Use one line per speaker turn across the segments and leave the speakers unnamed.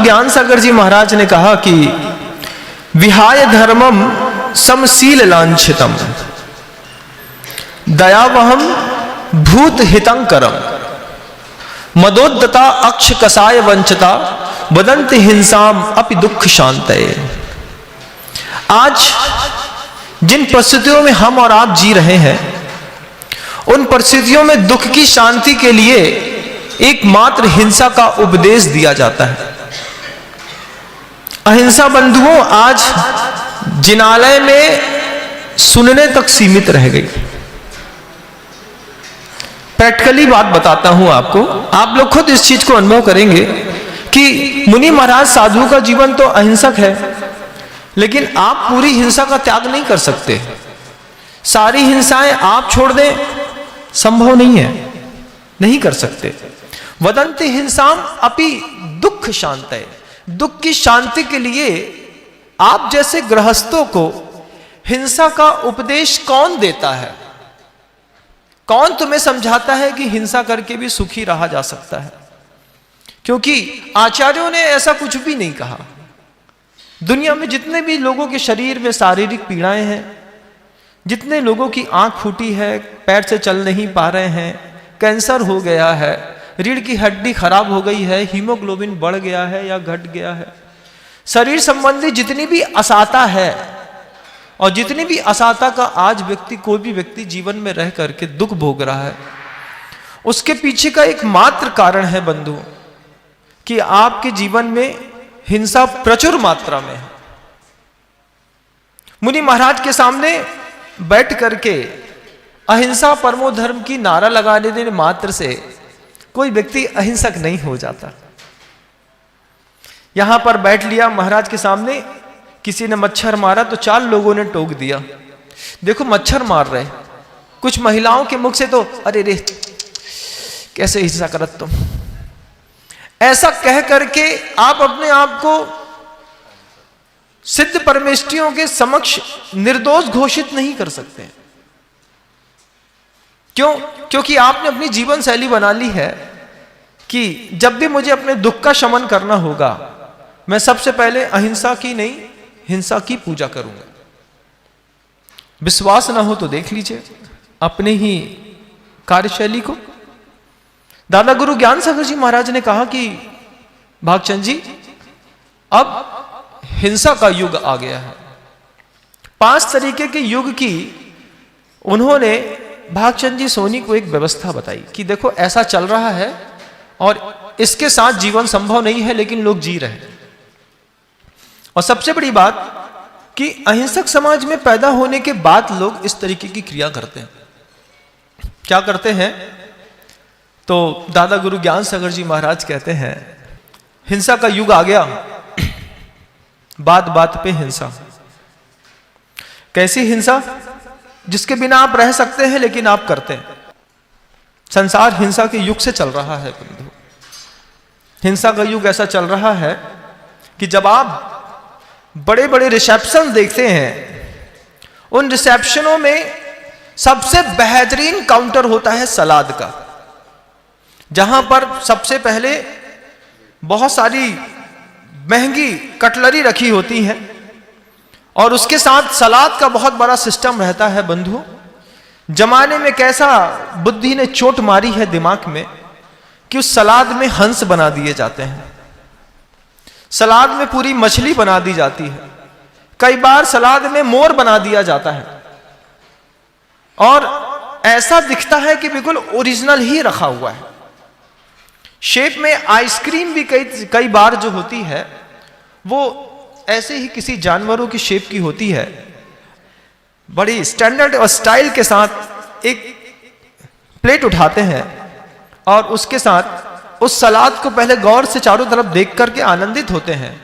ज्ञान सागर जी महाराज ने कहा कि विहाय धर्मम समशील लांछितम दयावहम भूत हितंकरम मदोद्दता अक्ष कसाय वंचता वदंत हिंसाम अपि दुख शांतये। आज जिन परिस्थितियों में हम और आप जी रहे हैं, उन परिस्थितियों में दुख की शांति के लिए एकमात्र हिंसा का उपदेश दिया जाता है। अहिंसा बंधुओं आज जिनालय में सुनने तक सीमित रह गई। प्रैक्टिकली बात बताता हूं आपको, आप लोग खुद इस चीज को अनुभव करेंगे कि मुनि महाराज साधु का जीवन तो अहिंसक है, लेकिन आप पूरी हिंसा का त्याग नहीं कर सकते। सारी हिंसाएं आप छोड़ दें, संभव नहीं है, नहीं कर सकते। वदंति हिंसाम अपि दुख शांतये, दुख की शांति के लिए आप जैसे गृहस्थों को हिंसा का उपदेश कौन देता है? कौन तुम्हें समझाता है कि हिंसा करके भी सुखी रहा जा सकता है? क्योंकि आचार्यों ने ऐसा कुछ भी नहीं कहा। दुनिया में जितने भी लोगों के शरीर में शारीरिक पीड़ाएं हैं, जितने लोगों की आंख फूटी है, पैर से चल नहीं पा रहे हैं, कैंसर हो गया है, रीढ़ की हड्डी खराब हो गई है, हीमोग्लोबिन बढ़ गया है या घट गया है, शरीर संबंधी जितनी भी असाता है और जितनी भी असाता का आज व्यक्ति, कोई भी व्यक्ति जीवन में रह करके दुख भोग रहा है, उसके पीछे का एक मात्र कारण है बंधु, कि आपके जीवन में हिंसा प्रचुर मात्रा में है। मुनि महाराज के सामने बैठ करके अहिंसा परमो धर्म की नारा लगाने देने मात्र से कोई व्यक्ति अहिंसक नहीं हो जाता। यहां पर बैठ लिया महाराज के सामने, किसी ने मच्छर मारा तो 4 लोगों ने टोक दिया, देखो मच्छर मार रहे। कुछ महिलाओं के मुख से तो अरे रे कैसे हिंसा करत तुम, ऐसा कह करके आप अपने आप को सिद्ध परमेष्ठियों के समक्ष निर्दोष घोषित नहीं कर सकते। क्यों? क्योंकि आपने अपनी जीवन शैली बना ली है कि जब भी मुझे अपने दुख का शमन करना होगा, मैं सबसे पहले अहिंसा की नहीं, हिंसा की पूजा करूंगा। विश्वास ना हो तो देख लीजिए अपने ही कार्यशैली को। दादा गुरु ज्ञान सागर जी महाराज ने कहा कि भागचंद जी, अब हिंसा का युग आ गया है। 5 तरीके के युग की उन्होंने भागचंद जी सोनी को एक व्यवस्था बताई कि देखो ऐसा चल रहा है और इसके साथ जीवन संभव नहीं है, लेकिन लोग जी रहे हैं। और सबसे बड़ी बात कि अहिंसक समाज में पैदा होने के बाद लोग इस तरीके की क्रिया करते हैं। क्या करते हैं? तो दादा गुरु ज्ञान सागर जी महाराज कहते हैं, हिंसा का युग आ गया, बात बात पे हिंसा। कैसी हिंसा? जिसके बिना आप रह सकते हैं लेकिन आप करते हैं। संसार हिंसा के युग से चल रहा है बंधु। हिंसा का युग ऐसा चल रहा है कि जब आप बड़े बड़े रिसेप्शन देखते हैं, उन रिसेप्शनों में सबसे बेहतरीन काउंटर होता है सलाद का, जहां पर सबसे पहले बहुत सारी महंगी कटलरी रखी होती है और उसके साथ सलाद का बहुत बड़ा सिस्टम रहता है बंधु। जमाने में कैसा बुद्धि ने चोट मारी है दिमाग में कि उस सलाद में हंस बना दिए जाते हैं, सलाद में पूरी मछली बना दी जाती है, कई बार सलाद में मोर बना दिया जाता है और ऐसा दिखता है कि बिल्कुल ओरिजिनल ही रखा हुआ है। शेप में आइसक्रीम भी कई बार जो होती है वो ऐसे ही किसी जानवरों की शेप की होती है। बड़ी स्टैंडर्ड और स्टाइल के साथ एक प्लेट उठाते हैं और उसके साथ उस सलाद को पहले गौर से चारों तरफ देख करके आनंदित होते हैं।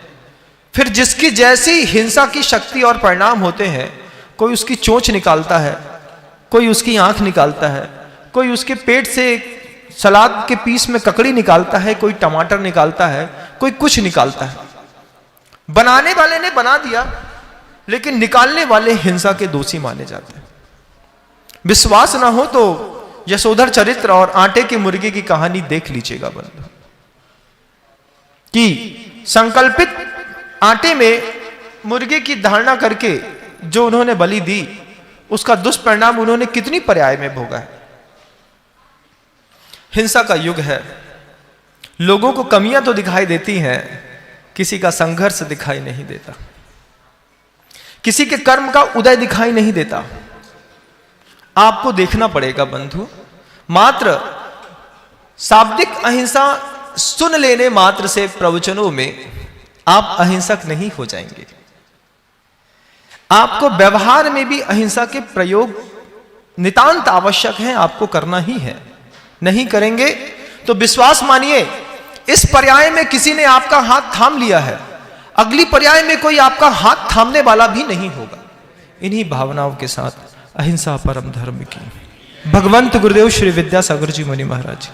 फिर जिसकी जैसी हिंसा की शक्ति और परिणाम होते हैं, कोई उसकी चोंच निकालता है, कोई उसकी आंख निकालता है, कोई उसके पेट से सलाद के पीस में ककड़ी निकालता है, कोई टमाटर निकालता है, कोई कुछ निकालता है। बनाने वाले ने बना दिया, लेकिन निकालने वाले हिंसा के दोषी माने जाते हैं। विश्वास ना हो तो यशोधर चरित्र और आटे के मुर्गे की कहानी देख लीजिएगा बंधु, कि संकल्पित आटे में मुर्गे की धारणा करके जो उन्होंने बलि दी, उसका दुष्परिणाम उन्होंने कितनी पर्याय में भोगा है। हिंसा का युग है, लोगों को कमियां तो दिखाई देती हैं, किसी का संघर्ष दिखाई नहीं देता, किसी के कर्म का उदय दिखाई नहीं देता। आपको देखना पड़ेगा बंधु, मात्र शाब्दिक अहिंसा सुन लेने मात्र से प्रवचनों में आप अहिंसक नहीं हो जाएंगे। आपको व्यवहार में भी अहिंसा के प्रयोग नितांत आवश्यक है, आपको करना ही है। नहीं करेंगे तो विश्वास मानिए, इस पर्याय में किसी ने आपका हाथ थाम लिया है, अगली पर्याय में कोई आपका हाथ थामने वाला भी नहीं होगा। इन्हीं भावनाओं के साथ अहिंसा परम धर्म की। भगवंत गुरुदेव श्री विद्यासागर जी मुनि महाराज।